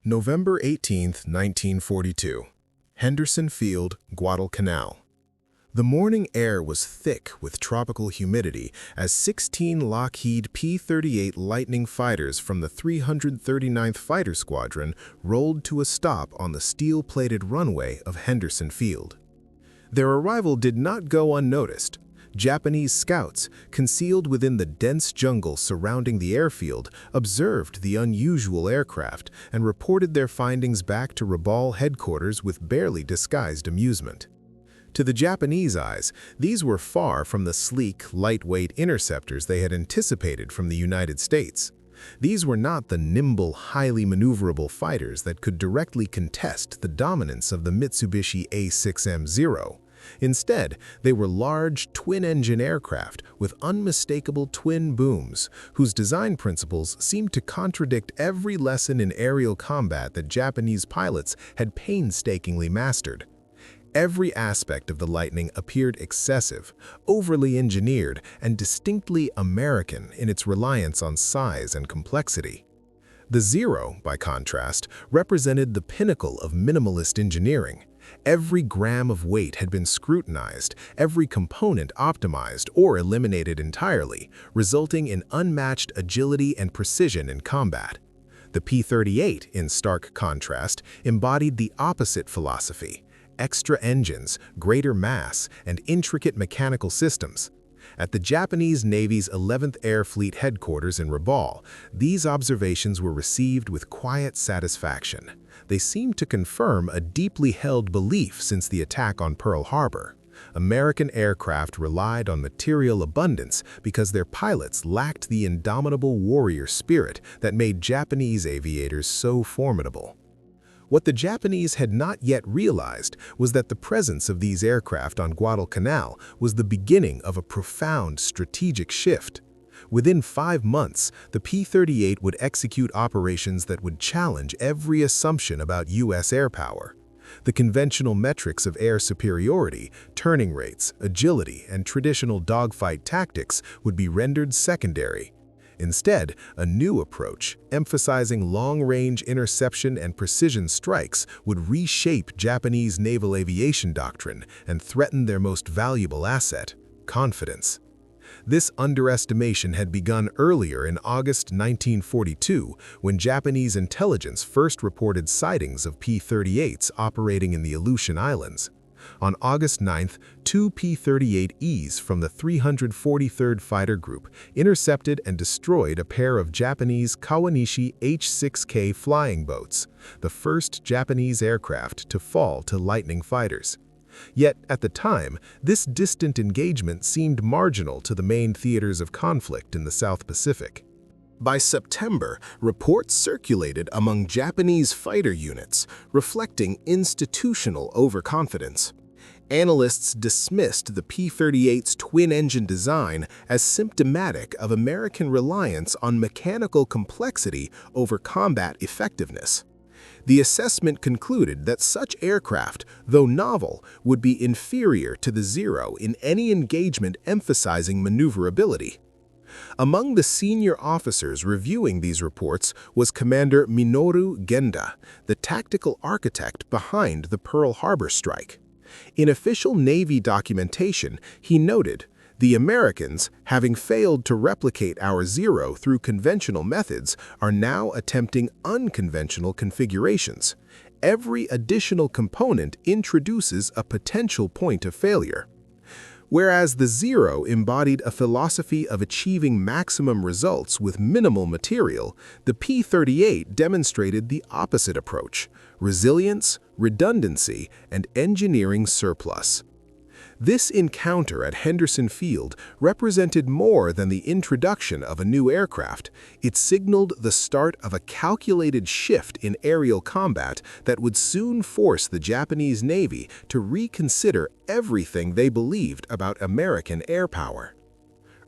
November 18, 1942. Henderson Field, Guadalcanal. The morning air was thick with tropical humidity as 16 Lockheed P-38 Lightning fighters from the 339th Fighter Squadron rolled to a stop on the steel-plated runway of Henderson Field. Their arrival did not go unnoticed. Japanese scouts, concealed within the dense jungle surrounding the airfield, observed the unusual aircraft and reported their findings back to Rabaul headquarters with barely disguised amusement. To the Japanese eyes, these were far from the sleek, lightweight interceptors they had anticipated from the United States. These were not the nimble, highly maneuverable fighters that could directly contest the dominance of the Mitsubishi A6M0. Instead, they were large, twin-engine aircraft with unmistakable twin booms, whose design principles seemed to contradict every lesson in aerial combat that Japanese pilots had painstakingly mastered. Every aspect of the Lightning appeared excessive, overly engineered, and distinctly American in its reliance on size and complexity. The Zero, by contrast, represented the pinnacle of minimalist engineering. Every gram of weight had been scrutinized, every component optimized or eliminated entirely, resulting in unmatched agility and precision in combat. The P-38, in stark contrast, embodied the opposite philosophy: extra engines, greater mass, and intricate mechanical systems. At the Japanese Navy's 11th Air Fleet headquarters in Rabaul, these observations were received with quiet satisfaction. They seemed to confirm a deeply held belief since the attack on Pearl Harbor. American aircraft relied on material abundance because their pilots lacked the indomitable warrior spirit that made Japanese aviators so formidable. What the Japanese had not yet realized was that the presence of these aircraft on Guadalcanal was the beginning of a profound strategic shift. Within 5 months, the P-38 would execute operations that would challenge every assumption about U.S. air power. The conventional metrics of air superiority, turning rates, agility, and traditional dogfight tactics would be rendered secondary. Instead, a new approach, emphasizing long-range interception and precision strikes, would reshape Japanese naval aviation doctrine and threaten their most valuable asset: confidence. This underestimation had begun earlier in August 1942, when Japanese intelligence first reported sightings of P-38s operating in the Aleutian Islands. On August 9th, 2 P-38Es from the 343rd Fighter Group intercepted and destroyed a pair of Japanese Kawanishi H-6K flying boats, the first Japanese aircraft to fall to Lightning fighters. Yet, at the time, this distant engagement seemed marginal to the main theaters of conflict in the South Pacific. By September, reports circulated among Japanese fighter units, reflecting institutional overconfidence. Analysts dismissed the P-38's twin-engine design as symptomatic of American reliance on mechanical complexity over combat effectiveness. The assessment concluded that such aircraft, though novel, would be inferior to the Zero in any engagement emphasizing maneuverability. Among the senior officers reviewing these reports was Commander Minoru Genda, the tactical architect behind the Pearl Harbor strike. In official Navy documentation, he noted, "The Americans, having failed to replicate our Zero through conventional methods, are now attempting unconventional configurations. Every additional component introduces a potential point of failure." Whereas the Zero embodied a philosophy of achieving maximum results with minimal material, the P-38 demonstrated the opposite approach: resilience, redundancy, and engineering surplus. This encounter at Henderson Field represented more than the introduction of a new aircraft. It signaled the start of a calculated shift in aerial combat that would soon force the Japanese Navy to reconsider everything they believed about American air power.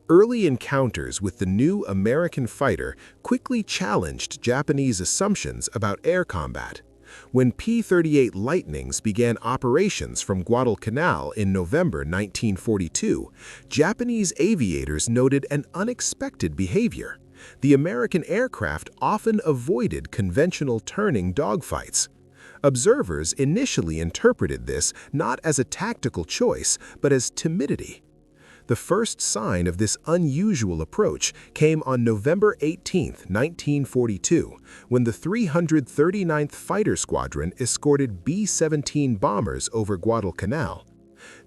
Early encounters with the new American fighter quickly challenged Japanese assumptions about air combat. When P-38 Lightnings began operations from Guadalcanal in November 1942, Japanese aviators noted an unexpected behavior. The American aircraft often avoided conventional turning dogfights. Observers initially interpreted this not as a tactical choice, but as timidity. The first sign of this unusual approach came on November 18, 1942, when the 339th Fighter Squadron escorted B-17 bombers over Guadalcanal.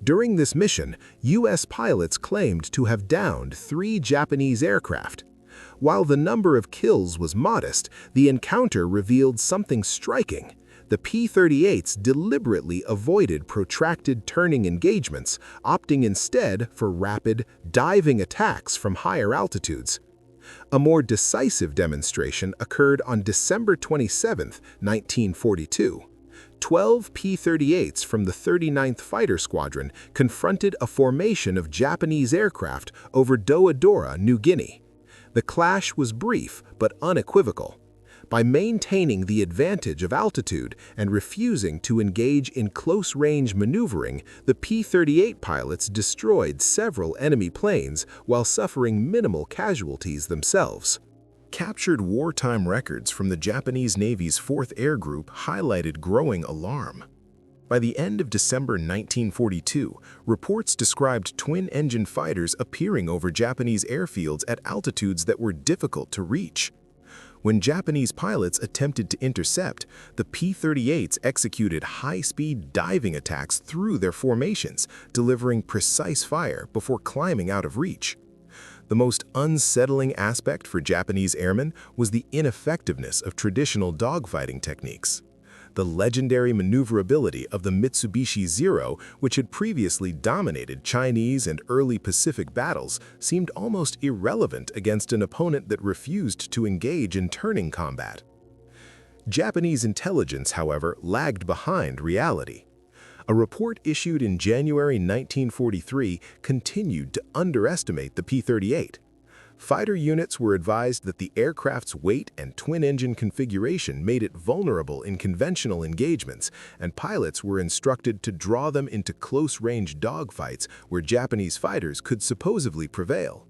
During this mission, U.S. pilots claimed to have downed 3 Japanese aircraft. While the number of kills was modest, the encounter revealed something striking. The P-38s deliberately avoided protracted turning engagements, opting instead for rapid, diving attacks from higher altitudes. A more decisive demonstration occurred on December 27, 1942. 12 P-38s from the 39th Fighter Squadron confronted a formation of Japanese aircraft over Doadora, New Guinea. The clash was brief but unequivocal. By maintaining the advantage of altitude and refusing to engage in close-range maneuvering, the P-38 pilots destroyed several enemy planes while suffering minimal casualties themselves. Captured wartime records from the Japanese Navy's 4th Air Group highlighted growing alarm. By the end of December 1942, reports described twin-engine fighters appearing over Japanese airfields at altitudes that were difficult to reach. When Japanese pilots attempted to intercept, the P-38s executed high-speed diving attacks through their formations, delivering precise fire before climbing out of reach. The most unsettling aspect for Japanese airmen was the ineffectiveness of traditional dogfighting techniques. The legendary maneuverability of the Mitsubishi Zero, which had previously dominated Chinese and early Pacific battles, seemed almost irrelevant against an opponent that refused to engage in turning combat. Japanese intelligence, however, lagged behind reality. A report issued in January 1943 continued to underestimate the P-38. Fighter units were advised that the aircraft's weight and twin-engine configuration made it vulnerable in conventional engagements, and pilots were instructed to draw them into close-range dogfights where Japanese fighters could supposedly prevail.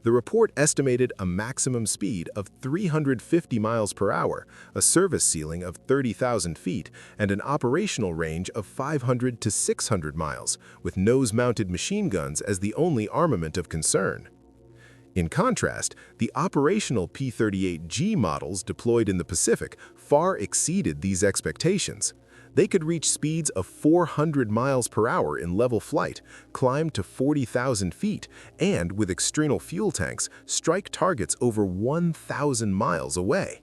The report estimated a maximum speed of 350 miles per hour, a service ceiling of 30,000 feet, and an operational range of 500 to 600 miles, with nose-mounted machine guns as the only armament of concern. In contrast, the operational P-38G models deployed in the Pacific far exceeded these expectations. They could reach speeds of 400 miles per hour in level flight, climb to 40,000 feet, and, with external fuel tanks, strike targets over 1,000 miles away.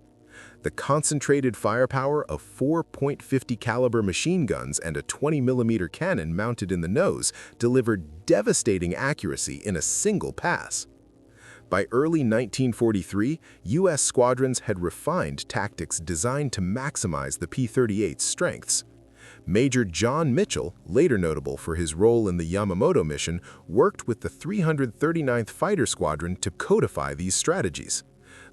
The concentrated firepower of 4.50 caliber machine guns and a 20mm cannon mounted in the nose delivered devastating accuracy in a single pass. By early 1943, U.S. squadrons had refined tactics designed to maximize the P-38's strengths. Major John Mitchell, later notable for his role in the Yamamoto mission, worked with the 339th Fighter Squadron to codify these strategies.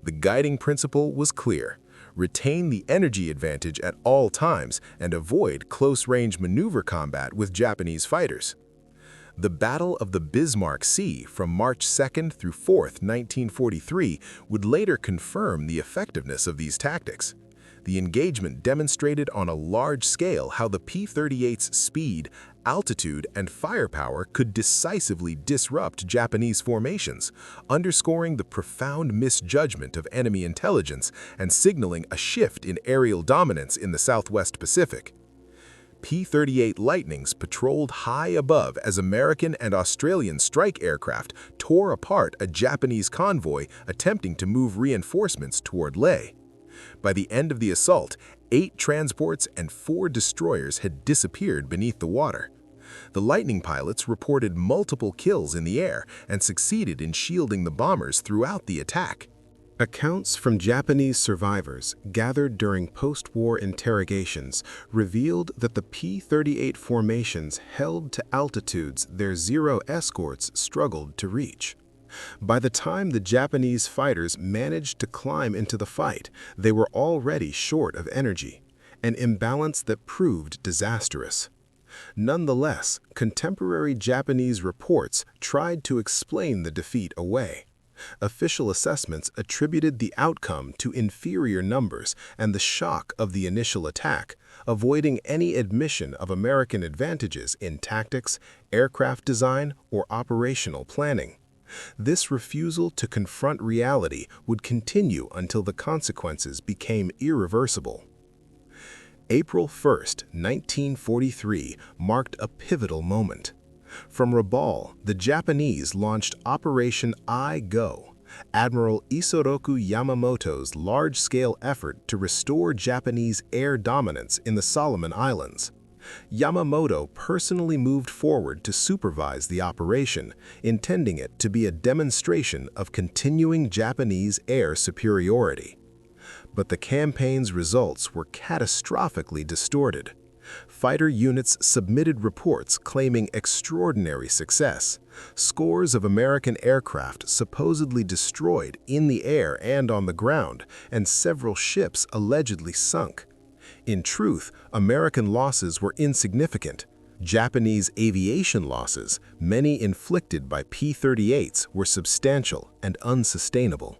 The guiding principle was clear: retain the energy advantage at all times and avoid close-range maneuver combat with Japanese fighters. The Battle of the Bismarck Sea from March 2nd through 4th, 1943 would later confirm the effectiveness of these tactics. The engagement demonstrated on a large scale how the P-38's speed, altitude, and firepower could decisively disrupt Japanese formations, underscoring the profound misjudgment of enemy intelligence and signaling a shift in aerial dominance in the Southwest Pacific. P-38 Lightnings patrolled high above as American and Australian strike aircraft tore apart a Japanese convoy attempting to move reinforcements toward Leh. By the end of the assault, 8 transports and 4 destroyers had disappeared beneath the water. The Lightning pilots reported multiple kills in the air and succeeded in shielding the bombers throughout the attack. Accounts from Japanese survivors gathered during post-war interrogations revealed that the P-38 formations held to altitudes their Zero escorts struggled to reach. By the time the Japanese fighters managed to climb into the fight, they were already short of energy, an imbalance that proved disastrous. Nonetheless, contemporary Japanese reports tried to explain the defeat away. Official assessments attributed the outcome to inferior numbers and the shock of the initial attack, avoiding any admission of American advantages in tactics, aircraft design, or operational planning. This refusal to confront reality would continue until the consequences became irreversible. April 1, 1943, marked a pivotal moment. From Rabaul, the Japanese launched Operation I-Go, Admiral Isoroku Yamamoto's large-scale effort to restore Japanese air dominance in the Solomon Islands. Yamamoto personally moved forward to supervise the operation, intending it to be a demonstration of continuing Japanese air superiority. But the campaign's results were catastrophically distorted. Fighter units submitted reports claiming extraordinary success, scores of American aircraft supposedly destroyed in the air and on the ground, and several ships allegedly sunk. In truth, American losses were insignificant. Japanese aviation losses, many inflicted by P-38s, were substantial and unsustainable.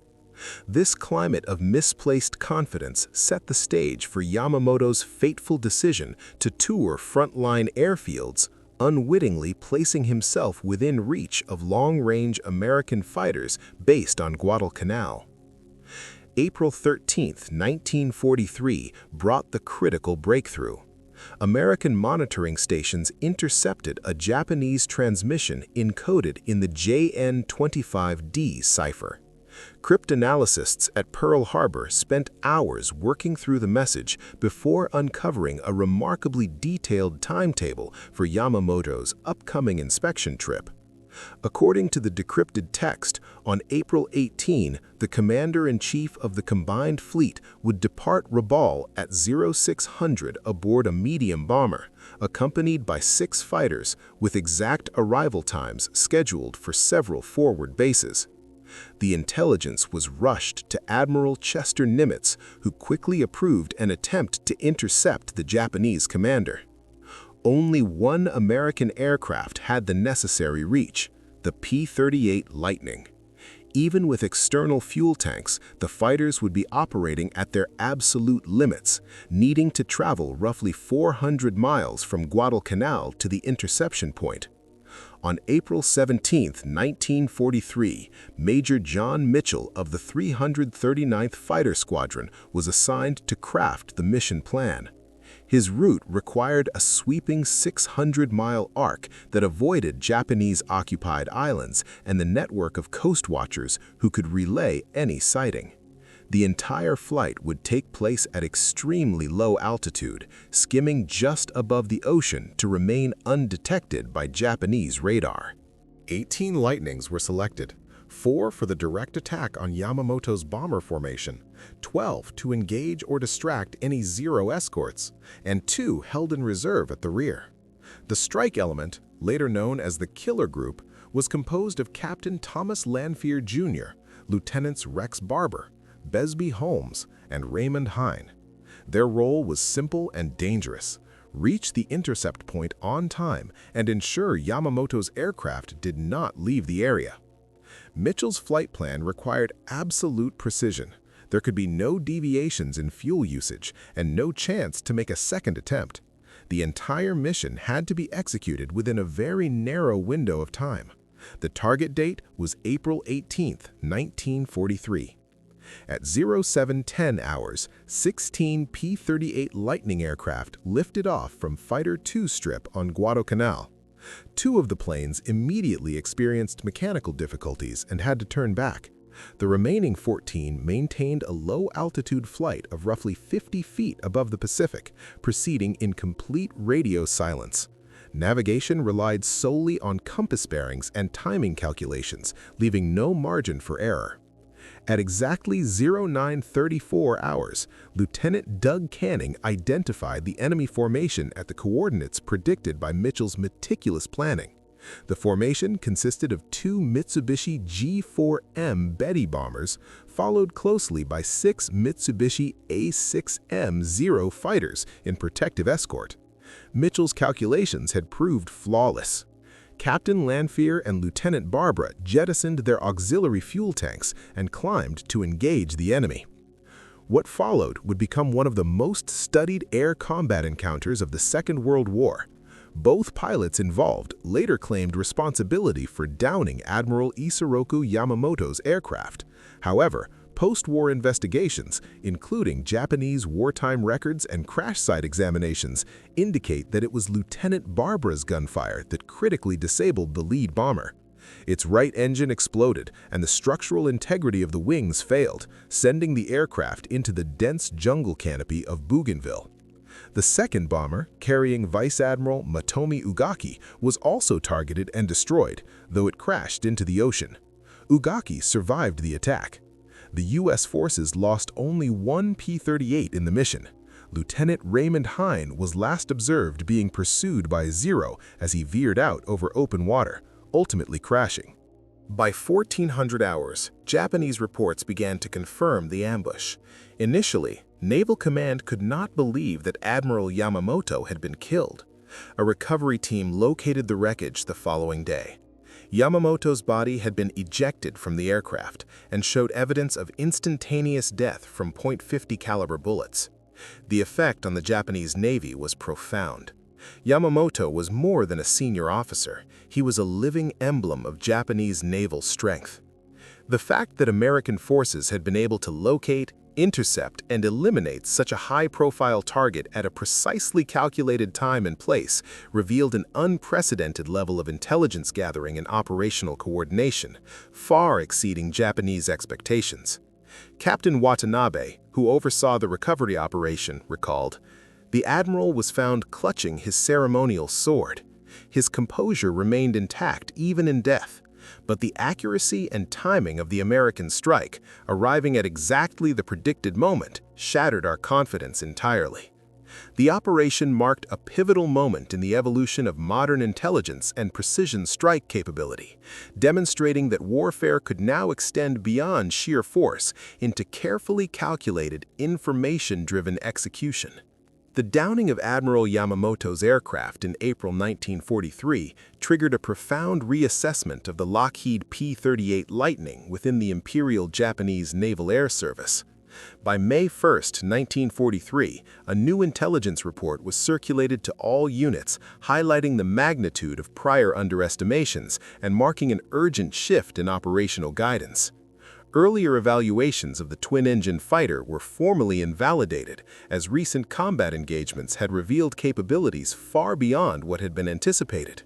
This climate of misplaced confidence set the stage for Yamamoto's fateful decision to tour frontline airfields, unwittingly placing himself within reach of long-range American fighters based on Guadalcanal. April 13, 1943, brought the critical breakthrough. American monitoring stations intercepted a Japanese transmission encoded in the JN-25D cipher. Cryptanalysts at Pearl Harbor spent hours working through the message before uncovering a remarkably detailed timetable for Yamamoto's upcoming inspection trip. According to the decrypted text, on April 18, the commander-in-chief of the combined fleet would depart Rabaul at 0600 aboard a medium bomber, accompanied by 6 fighters, with exact arrival times scheduled for several forward bases. The intelligence was rushed to Admiral Chester Nimitz, who quickly approved an attempt to intercept the Japanese commander. Only one American aircraft had the necessary reach, the P-38 Lightning. Even with external fuel tanks, the fighters would be operating at their absolute limits, needing to travel roughly 400 miles from Guadalcanal to the interception point. On April 17, 1943, Major John Mitchell of the 339th Fighter Squadron was assigned to craft the mission plan. His route required a sweeping 600-mile arc that avoided Japanese-occupied islands and the network of coast watchers who could relay any sighting. The entire flight would take place at extremely low altitude, skimming just above the ocean to remain undetected by Japanese radar. 18 Lightnings were selected, 4 for the direct attack on Yamamoto's bomber formation, 12 to engage or distract any Zero escorts, and 2 held in reserve at the rear. The strike element, later known as the Killer Group, was composed of Captain Thomas Lanphier Jr., Lieutenants Rex Barber, Besby Holmes, and Raymond Hine. Their role was simple and dangerous: reach the intercept point on time and ensure Yamamoto's aircraft did not leave the area. Mitchell's flight plan required absolute precision. There could be no deviations in fuel usage and no chance to make a second attempt. The entire mission had to be executed within a very narrow window of time. The target date was April 18, 1943. At 0710 hours, 16 P-38 Lightning aircraft lifted off from Fighter 2 strip on Guadalcanal. 2 of the planes immediately experienced mechanical difficulties and had to turn back. The remaining 14 maintained a low-altitude flight of roughly 50 feet above the Pacific, proceeding in complete radio silence. Navigation relied solely on compass bearings and timing calculations, leaving no margin for error. At exactly 0934 hours, Lieutenant Doug Canning identified the enemy formation at the coordinates predicted by Mitchell's meticulous planning. The formation consisted of 2 Mitsubishi G4M Betty bombers, followed closely by 6 Mitsubishi A6M0 fighters in protective escort. Mitchell's calculations had proved flawless. Captain Lanfear and Lieutenant Barbara jettisoned their auxiliary fuel tanks and climbed to engage the enemy. What followed would become one of the most studied air combat encounters of the Second World War. Both pilots involved later claimed responsibility for downing Admiral Isoroku Yamamoto's aircraft. However, post-war investigations, including Japanese wartime records and crash site examinations, indicate that it was Lieutenant Barbara's gunfire that critically disabled the lead bomber. Its right engine exploded, and the structural integrity of the wings failed, sending the aircraft into the dense jungle canopy of Bougainville. The second bomber, carrying Vice Admiral Matomi Ugaki, was also targeted and destroyed, though it crashed into the ocean. Ugaki survived the attack. The U.S. forces lost only one P-38 in the mission. Lieutenant Raymond Hine was last observed being pursued by Zero as he veered out over open water, ultimately crashing. By 1400 hours, Japanese reports began to confirm the ambush. Initially, Naval Command could not believe that Admiral Yamamoto had been killed. A recovery team located the wreckage the following day. Yamamoto's body had been ejected from the aircraft and showed evidence of instantaneous death from .50 caliber bullets. The effect on the Japanese Navy was profound. Yamamoto was more than a senior officer. He was a living emblem of Japanese naval strength. The fact that American forces had been able to locate, intercept, and eliminate such a high-profile target at a precisely calculated time and place revealed an unprecedented level of intelligence gathering and operational coordination, far exceeding Japanese expectations. Captain Watanabe, who oversaw the recovery operation, recalled, "The admiral was found clutching his ceremonial sword. His composure remained intact even in death, but the accuracy and timing of the American strike, arriving at exactly the predicted moment, shattered our confidence entirely." The operation marked a pivotal moment in the evolution of modern intelligence and precision strike capability, demonstrating that warfare could now extend beyond sheer force into carefully calculated, information-driven execution. The downing of Admiral Yamamoto's aircraft in April 1943 triggered a profound reassessment of the Lockheed P-38 Lightning within the Imperial Japanese Naval Air Service. By May 1, 1943, a new intelligence report was circulated to all units, highlighting the magnitude of prior underestimations and marking an urgent shift in operational guidance. Earlier evaluations of the twin-engine fighter were formally invalidated, as recent combat engagements had revealed capabilities far beyond what had been anticipated.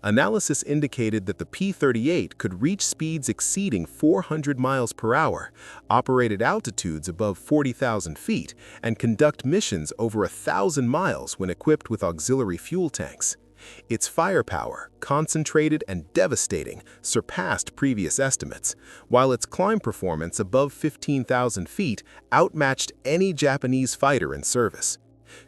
Analysis indicated that the P-38 could reach speeds exceeding 400 miles per hour, operate at altitudes above 40,000 feet, and conduct missions over 1,000 miles when equipped with auxiliary fuel tanks. Its firepower, concentrated and devastating, surpassed previous estimates, while its climb performance above 15,000 feet outmatched any Japanese fighter in service.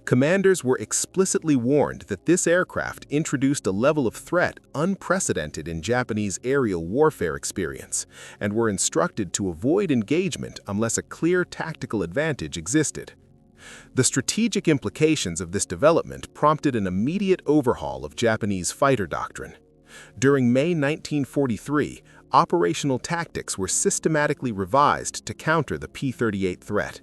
Commanders were explicitly warned that this aircraft introduced a level of threat unprecedented in Japanese aerial warfare experience, and were instructed to avoid engagement unless a clear tactical advantage existed. The strategic implications of this development prompted an immediate overhaul of Japanese fighter doctrine. During May 1943, operational tactics were systematically revised to counter the P-38 threat.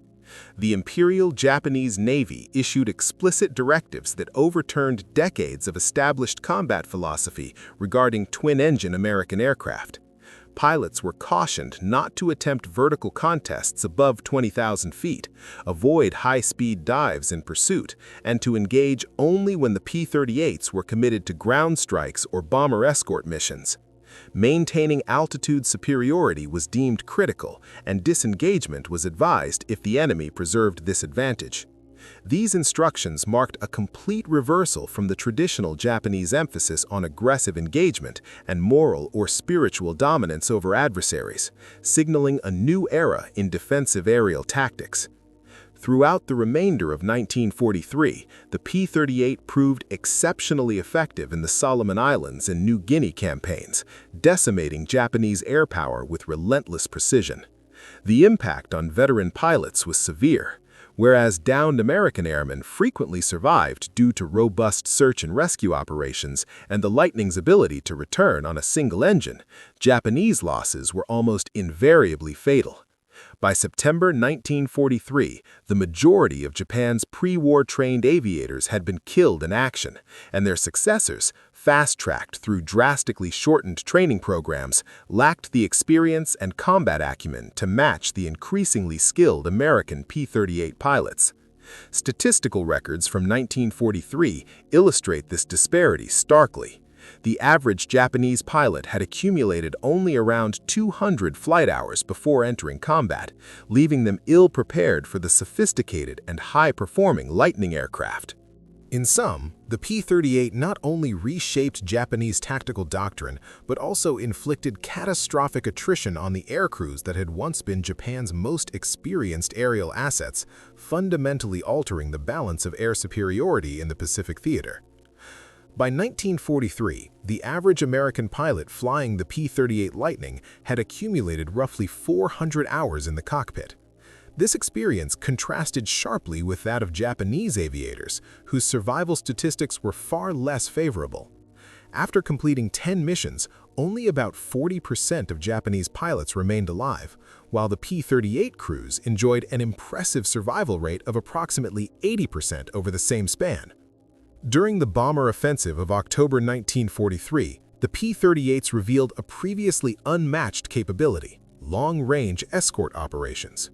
The Imperial Japanese Navy issued explicit directives that overturned decades of established combat philosophy regarding twin-engine American aircraft. Pilots were cautioned not to attempt vertical contests above 20,000 feet, avoid high-speed dives in pursuit, and to engage only when the P-38s were committed to ground strikes or bomber escort missions. Maintaining altitude superiority was deemed critical, and disengagement was advised if the enemy preserved this advantage. These instructions marked a complete reversal from the traditional Japanese emphasis on aggressive engagement and moral or spiritual dominance over adversaries, signaling a new era in defensive aerial tactics. Throughout the remainder of 1943, the P-38 proved exceptionally effective in the Solomon Islands and New Guinea campaigns, decimating Japanese air power with relentless precision. The impact on veteran pilots was severe. whereas downed American airmen frequently survived due to robust search and rescue operations and the Lightning's ability to return on a single engine. Japanese losses were almost invariably fatal. By September 1943, the majority of Japan's pre-war trained aviators had been killed in action, and their successors, fast-tracked through drastically shortened training programs, lacked the experience and combat acumen to match the increasingly skilled American P-38 pilots. Statistical records from 1943 illustrate this disparity starkly. The average Japanese pilot had accumulated only around 200 flight hours before entering combat, leaving them ill-prepared for the sophisticated and high-performing Lightning aircraft. In sum, the P-38 not only reshaped Japanese tactical doctrine, but also inflicted catastrophic attrition on the aircrews that had once been Japan's most experienced aerial assets, fundamentally altering the balance of air superiority in the Pacific theater. By 1943, the average American pilot flying the P-38 Lightning had accumulated roughly 400 hours in the cockpit. This experience contrasted sharply with that of Japanese aviators, whose survival statistics were far less favorable. After completing 10 missions, only about 40% of Japanese pilots remained alive, while the P-38 crews enjoyed an impressive survival rate of approximately 80% over the same span. During the bomber offensive of October 1943, the P-38s revealed a previously unmatched capability: long-range escort operations.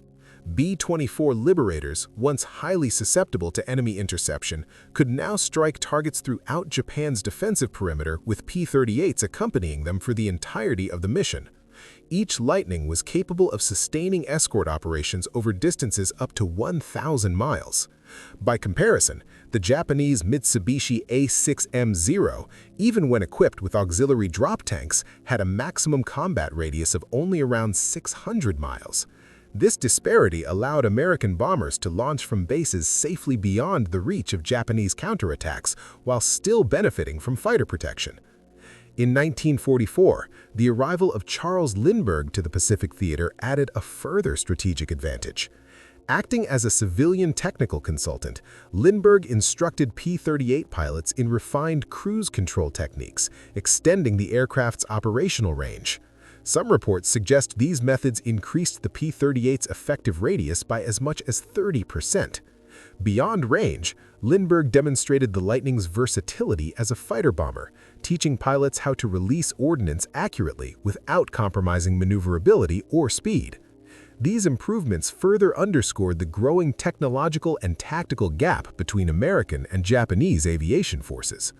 B-24 Liberators, once highly susceptible to enemy interception, could now strike targets throughout Japan's defensive perimeter with P-38s accompanying them for the entirety of the mission. Each Lightning was capable of sustaining escort operations over distances up to 1,000 miles. By comparison, the Japanese Mitsubishi A6M0, even when equipped with auxiliary drop tanks, had a maximum combat radius of only around 600 miles. This disparity allowed American bombers to launch from bases safely beyond the reach of Japanese counterattacks while still benefiting from fighter protection. In 1944, the arrival of Charles Lindbergh to the Pacific theater added a further strategic advantage. Acting as a civilian technical consultant, Lindbergh instructed P-38 pilots in refined cruise control techniques, extending the aircraft's operational range. Some reports suggest these methods increased the P-38's effective radius by as much as 30%. Beyond range, Lindbergh demonstrated the Lightning's versatility as a fighter bomber, teaching pilots how to release ordnance accurately without compromising maneuverability or speed. These improvements further underscored the growing technological and tactical gap between American and Japanese aviation forces.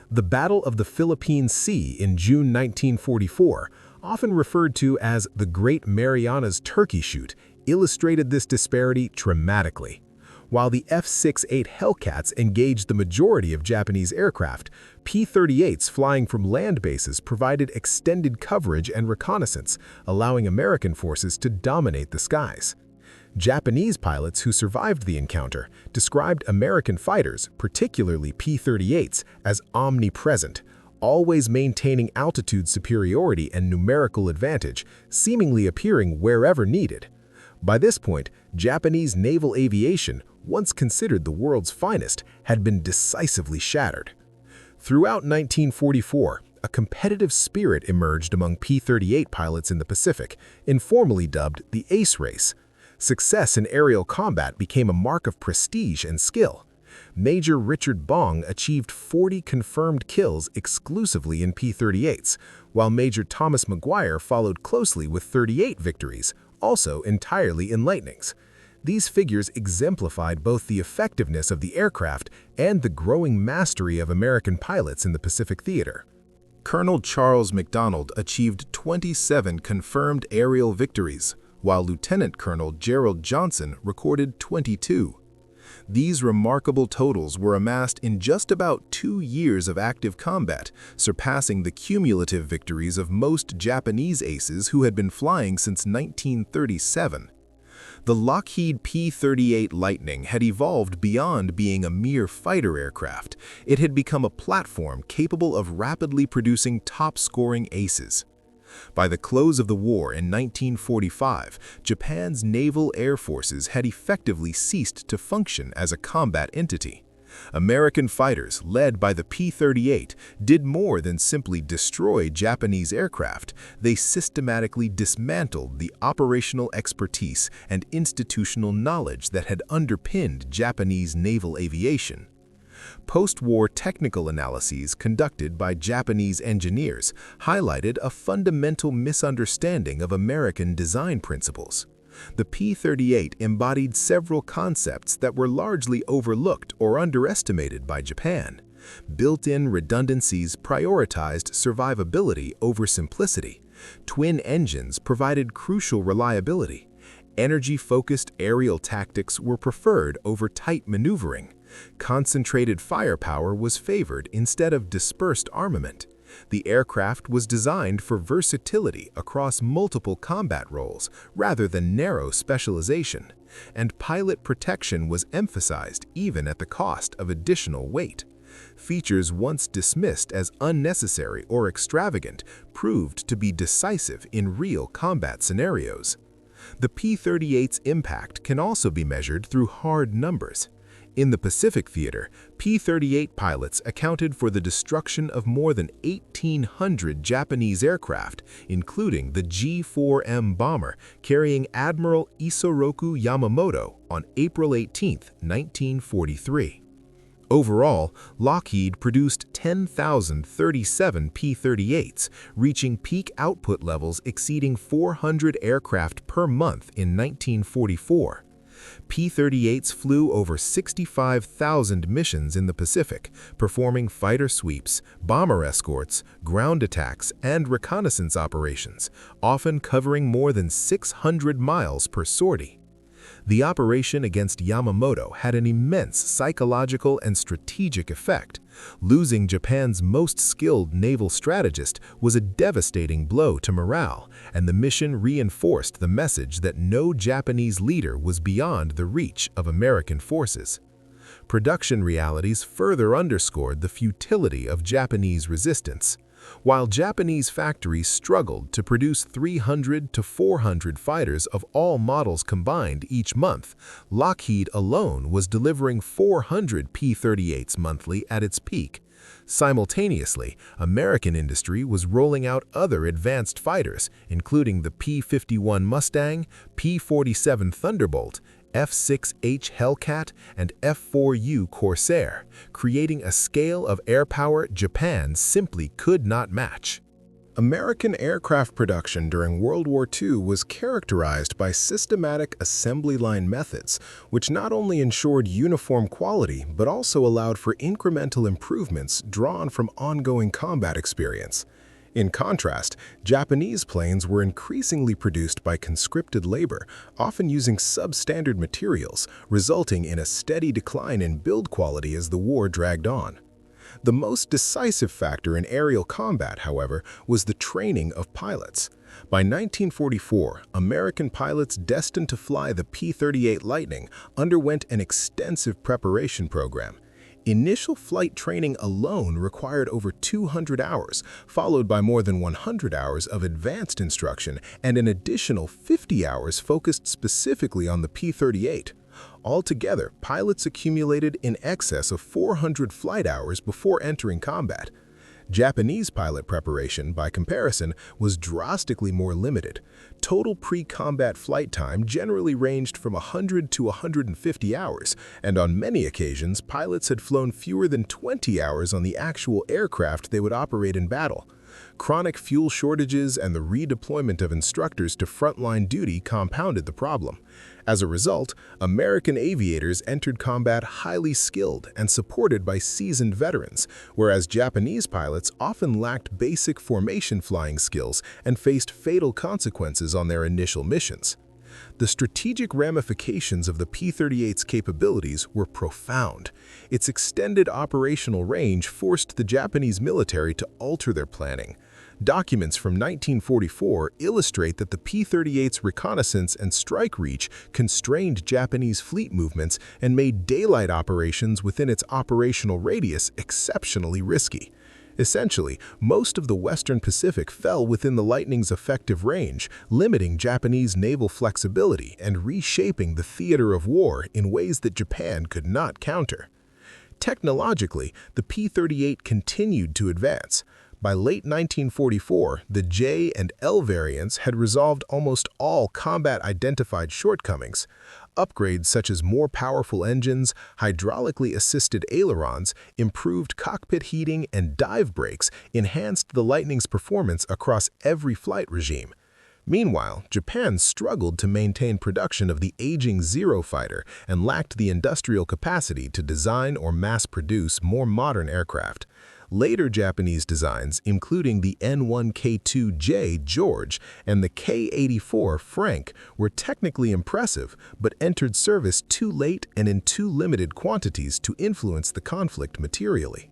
The Battle of the Philippine Sea in June 1944, often referred to as the Great Marianas Turkey Shoot, illustrated this disparity dramatically. While the F-68 Hellcats engaged the majority of Japanese aircraft, P-38s flying from land bases provided extended coverage and reconnaissance, allowing American forces to dominate the skies. Japanese pilots who survived the encounter described American fighters, particularly P-38s, as omnipresent, always maintaining altitude superiority and numerical advantage, seemingly appearing wherever needed. By this point, Japanese naval aviation, once considered the world's finest, had been decisively shattered. Throughout 1944, a competitive spirit emerged among P-38 pilots in the Pacific, informally dubbed the Ace Race. Success in aerial combat became a mark of prestige and skill. Major Richard Bong achieved 40 confirmed kills exclusively in P-38s, while Major Thomas Maguire followed closely with 38 victories, also entirely in Lightnings. These figures exemplified both the effectiveness of the aircraft and the growing mastery of American pilots in the Pacific theater. Colonel Charles MacDonald achieved 27 confirmed aerial victories, while Lieutenant Colonel Gerald Johnson recorded 22. These remarkable totals were amassed in just about 2 years of active combat, surpassing the cumulative victories of most Japanese aces who had been flying since 1937. The Lockheed P-38 Lightning had evolved beyond being a mere fighter aircraft. It had become a platform capable of rapidly producing top-scoring aces. By the close of the war in 1945, Japan's naval air forces had effectively ceased to function as a combat entity. American fighters, led by the P-38, did more than simply destroy Japanese aircraft. They systematically dismantled the operational expertise and institutional knowledge that had underpinned Japanese naval aviation. Post-war technical analyses conducted by Japanese engineers highlighted a fundamental misunderstanding of American design principles. The P-38 embodied several concepts that were largely overlooked or underestimated by Japan. Built-in redundancies prioritized survivability over simplicity. Twin engines provided crucial reliability. Energy-focused aerial tactics were preferred over tight maneuvering. Concentrated firepower was favored instead of dispersed armament. The aircraft was designed for versatility across multiple combat roles rather than narrow specialization, and pilot protection was emphasized even at the cost of additional weight. Features once dismissed as unnecessary or extravagant proved to be decisive in real combat scenarios. The P-38's impact can also be measured through hard numbers. In the Pacific theater, P-38 pilots accounted for the destruction of more than 1,800 Japanese aircraft, including the G-4M bomber carrying Admiral Isoroku Yamamoto on April 18, 1943. Overall, Lockheed produced 10,037 P-38s, reaching peak output levels exceeding 400 aircraft per month in 1944. P-38s flew over 65,000 missions in the Pacific, performing fighter sweeps, bomber escorts, ground attacks, and reconnaissance operations, often covering more than 600 miles per sortie. The operation against Yamamoto had an immense psychological and strategic effect. Losing Japan's most skilled naval strategist was a devastating blow to morale, and the mission reinforced the message that no Japanese leader was beyond the reach of American forces. Production realities further underscored the futility of Japanese resistance. While Japanese factories struggled to produce 300 to 400 fighters of all models combined each month, Lockheed alone was delivering 400 P-38s monthly at its peak. Simultaneously, American industry was rolling out other advanced fighters, including the P-51 Mustang, P-47 Thunderbolt, F-6H Hellcat, and F-4U Corsair, creating a scale of air power Japan simply could not match. American aircraft production during World War II was characterized by systematic assembly line methods, which not only ensured uniform quality but also allowed for incremental improvements drawn from ongoing combat experience. In contrast, Japanese planes were increasingly produced by conscripted labor, often using substandard materials, resulting in a steady decline in build quality as the war dragged on. The most decisive factor in aerial combat, however, was the training of pilots. By 1944, American pilots destined to fly the P-38 Lightning underwent an extensive preparation program. Initial flight training alone required over 200 hours, followed by more than 100 hours of advanced instruction and an additional 50 hours focused specifically on the P-38. Altogether, pilots accumulated in excess of 400 flight hours before entering combat. Japanese pilot preparation, by comparison, was drastically more limited. Total pre-combat flight time generally ranged from 100 to 150 hours, and on many occasions, pilots had flown fewer than 20 hours on the actual aircraft they would operate in battle. Chronic fuel shortages and the redeployment of instructors to frontline duty compounded the problem. As a result, American aviators entered combat highly skilled and supported by seasoned veterans, whereas Japanese pilots often lacked basic formation flying skills and faced fatal consequences on their initial missions. The strategic ramifications of the P-38's capabilities were profound. Its extended operational range forced the Japanese military to alter their planning. Documents from 1944 illustrate that the P-38's reconnaissance and strike reach constrained Japanese fleet movements and made daylight operations within its operational radius exceptionally risky. Essentially, most of the Western Pacific fell within the Lightning's effective range, limiting Japanese naval flexibility and reshaping the theater of war in ways that Japan could not counter. Technologically, the P-38 continued to advance. By late 1944, the J and L variants had resolved almost all combat-identified shortcomings. Upgrades such as more powerful engines, hydraulically assisted ailerons, improved cockpit heating, and dive brakes enhanced the Lightning's performance across every flight regime. Meanwhile, Japan struggled to maintain production of the aging Zero fighter and lacked the industrial capacity to design or mass-produce more modern aircraft. Later Japanese designs, including the N1K2J George and the K84 Frank, were technically impressive but entered service too late and in too limited quantities to influence the conflict materially.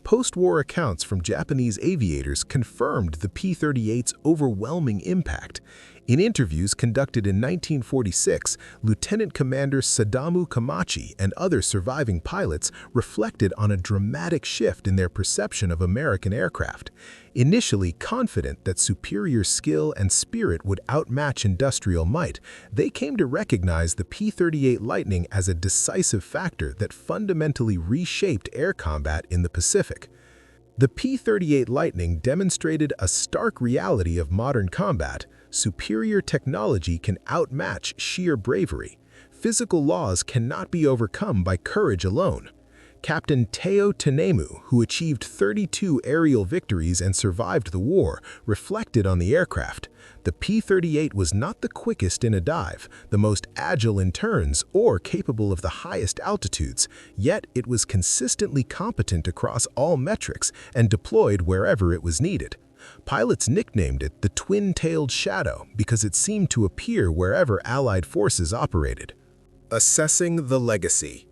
Post-war accounts from Japanese aviators confirmed the P-38's overwhelming impact. In interviews conducted in 1946, Lieutenant Commander Sadamu Kamachi and other surviving pilots reflected on a dramatic shift in their perception of American aircraft. Initially confident that superior skill and spirit would outmatch industrial might, they came to recognize the P-38 Lightning as a decisive factor that fundamentally reshaped air combat in the Pacific. The P-38 Lightning demonstrated a stark reality of modern combat. Superior technology can outmatch sheer bravery. Physical laws cannot be overcome by courage alone. Captain Teo Tanemu, who achieved 32 aerial victories and survived the war, reflected on the aircraft. The P-38 was not the quickest in a dive, the most agile in turns, or capable of the highest altitudes, yet it was consistently competent across all metrics and deployed wherever it was needed. Pilots nicknamed it the twin-tailed shadow because it seemed to appear wherever Allied forces operated. Assessing the legacy.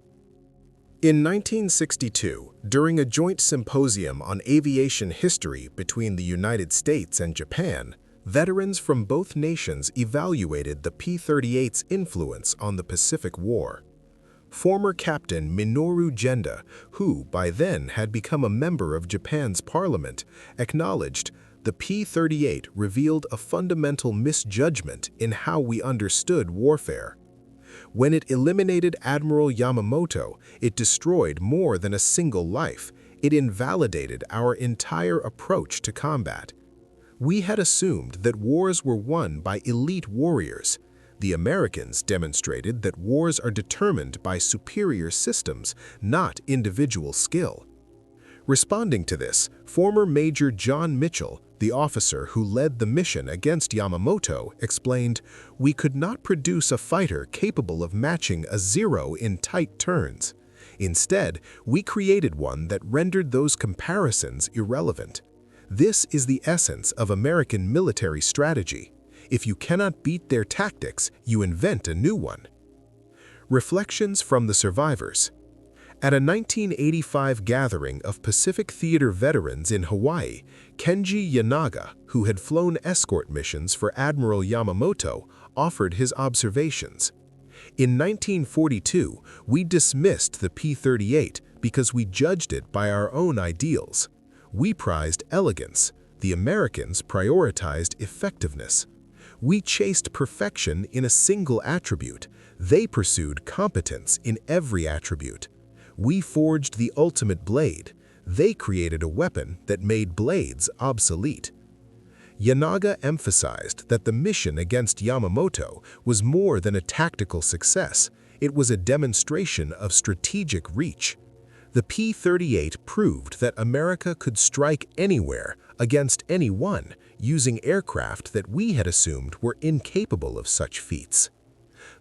In 1962, during a joint symposium on aviation history between the United States and Japan, veterans from both nations evaluated the P-38's influence on the Pacific War. Former Captain Minoru Genda, who by then had become a member of Japan's parliament, acknowledged the P-38 revealed a fundamental misjudgment in how we understood warfare. When it eliminated Admiral Yamamoto, it destroyed more than a single life. It invalidated our entire approach to combat. We had assumed that wars were won by elite warriors. The Americans demonstrated that wars are determined by superior systems, not individual skill. Responding to this, former Major John Mitchell, the officer who led the mission against Yamamoto, explained, "We could not produce a fighter capable of matching a Zero in tight turns. Instead, we created one that rendered those comparisons irrelevant. This is the essence of American military strategy. If you cannot beat their tactics, you invent a new one." Reflections from the survivors. At a 1985 gathering of Pacific Theater veterans in Hawaii, Kenji Yanaga, who had flown escort missions for Admiral Yamamoto, offered his observations. In 1942, we dismissed the P-38 because we judged it by our own ideals. We prized elegance. The Americans prioritized effectiveness. We chased perfection in a single attribute. They pursued competence in every attribute. We forged the ultimate blade. They created a weapon that made blades obsolete. Yanaga emphasized that the mission against Yamamoto was more than a tactical success. It was a demonstration of strategic reach. The P-38 proved that America could strike anywhere, against anyone, using aircraft that we had assumed were incapable of such feats.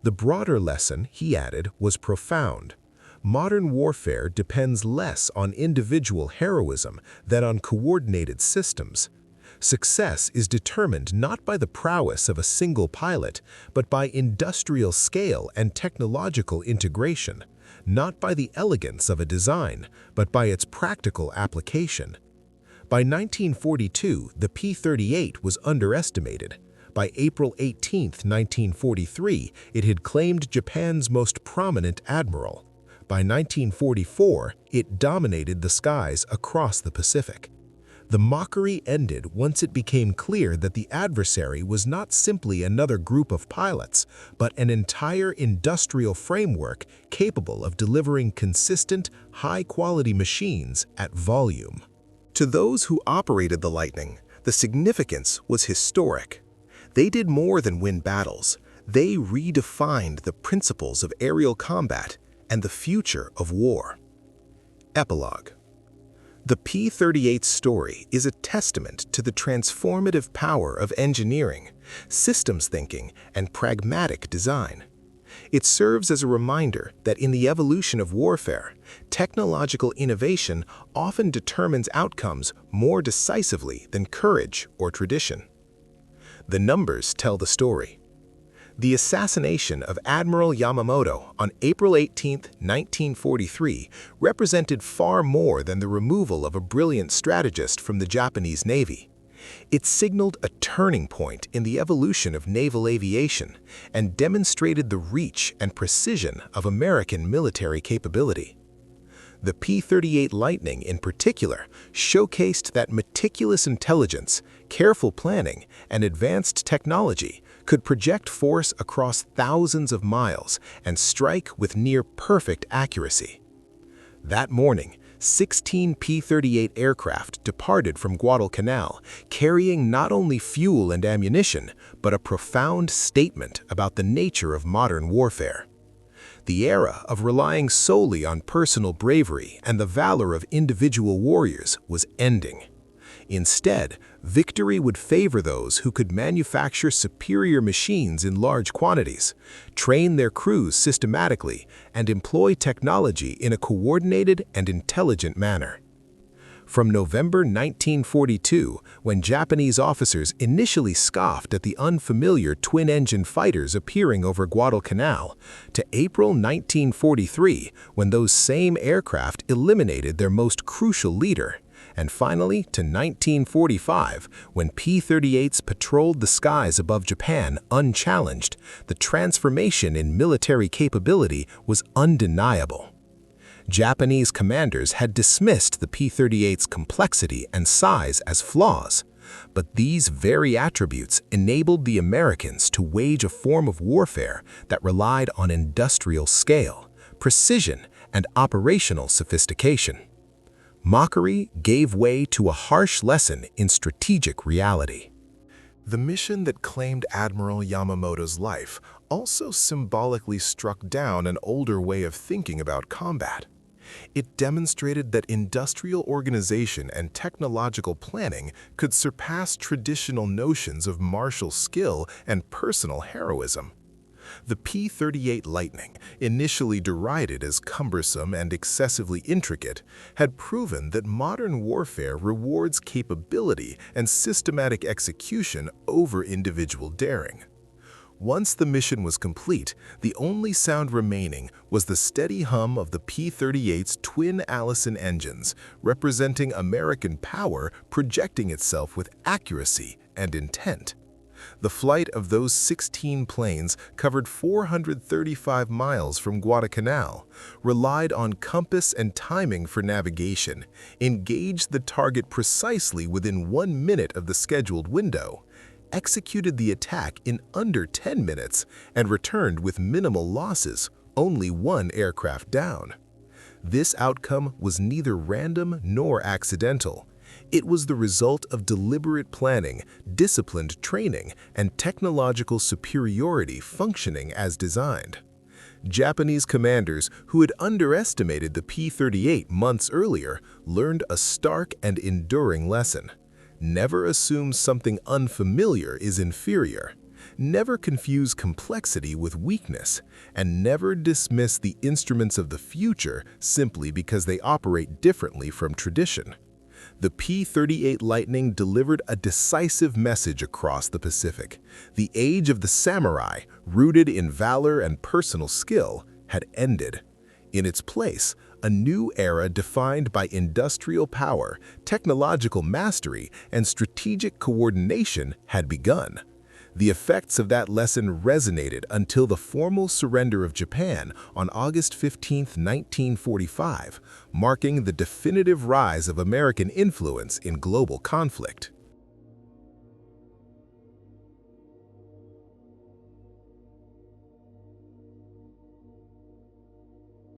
The broader lesson, he added, was profound. Modern warfare depends less on individual heroism than on coordinated systems. Success is determined not by the prowess of a single pilot, but by industrial scale and technological integration, not by the elegance of a design, but by its practical application. By 1942, the P-38 was underestimated. By April 18, 1943, it had claimed Japan's most prominent admiral. By 1944, it dominated the skies across the Pacific. The mockery ended once it became clear that the adversary was not simply another group of pilots, but an entire industrial framework capable of delivering consistent, high-quality machines at volume. To those who operated the Lightning, the significance was historic. They did more than win battles. They redefined the principles of aerial combat and the future of war. Epilogue. The P-38 story is a testament to the transformative power of engineering, systems thinking, and pragmatic design. It serves as a reminder that in the evolution of warfare, technological innovation often determines outcomes more decisively than courage or tradition. The numbers tell the story. The assassination of Admiral Yamamoto on April 18, 1943, represented far more than the removal of a brilliant strategist from the Japanese Navy. It signaled a turning point in the evolution of naval aviation and demonstrated the reach and precision of American military capability. The P-38 Lightning, in particular, showcased that meticulous intelligence, careful planning, and advanced technology could project force across thousands of miles and strike with near-perfect accuracy. That morning, 16 P-38 aircraft departed from Guadalcanal, carrying not only fuel and ammunition, but a profound statement about the nature of modern warfare. The era of relying solely on personal bravery and the valor of individual warriors was ending. Instead, victory would favor those who could manufacture superior machines in large quantities, train their crews systematically, and employ technology in a coordinated and intelligent manner. From November 1942, when Japanese officers initially scoffed at the unfamiliar twin-engine fighters appearing over Guadalcanal, to April 1943, when those same aircraft eliminated their most crucial leader, and finally to 1945, when P-38s patrolled the skies above Japan unchallenged, the transformation in military capability was undeniable. Japanese commanders had dismissed the P-38's complexity and size as flaws, but these very attributes enabled the Americans to wage a form of warfare that relied on industrial scale, precision, and operational sophistication. Mockery gave way to a harsh lesson in strategic reality. The mission that claimed Admiral Yamamoto's life also symbolically struck down an older way of thinking about combat. It demonstrated that industrial organization and technological planning could surpass traditional notions of martial skill and personal heroism. The P-38 Lightning, initially derided as cumbersome and excessively intricate, had proven that modern warfare rewards capability and systematic execution over individual daring. Once the mission was complete, the only sound remaining was the steady hum of the P-38's twin Allison engines, representing American power projecting itself with accuracy and intent. The flight of those 16 planes covered 435 miles from Guadalcanal, relied on compass and timing for navigation, engaged the target precisely within 1 minute of the scheduled window, executed the attack in under 10 minutes, and returned with minimal losses, only 1 aircraft down. This outcome was neither random nor accidental. It was the result of deliberate planning, disciplined training, and technological superiority functioning as designed. Japanese commanders who had underestimated the P-38 months earlier learned a stark and enduring lesson. Never assume something unfamiliar is inferior. Never confuse complexity with weakness, and never dismiss the instruments of the future simply because they operate differently from tradition. The P-38 Lightning delivered a decisive message across the Pacific. The age of the samurai, rooted in valor and personal skill, had ended. In its place, a new era defined by industrial power, technological mastery, and strategic coordination had begun. The effects of that lesson resonated until the formal surrender of Japan on August 15, 1945, marking the definitive rise of American influence in global conflict.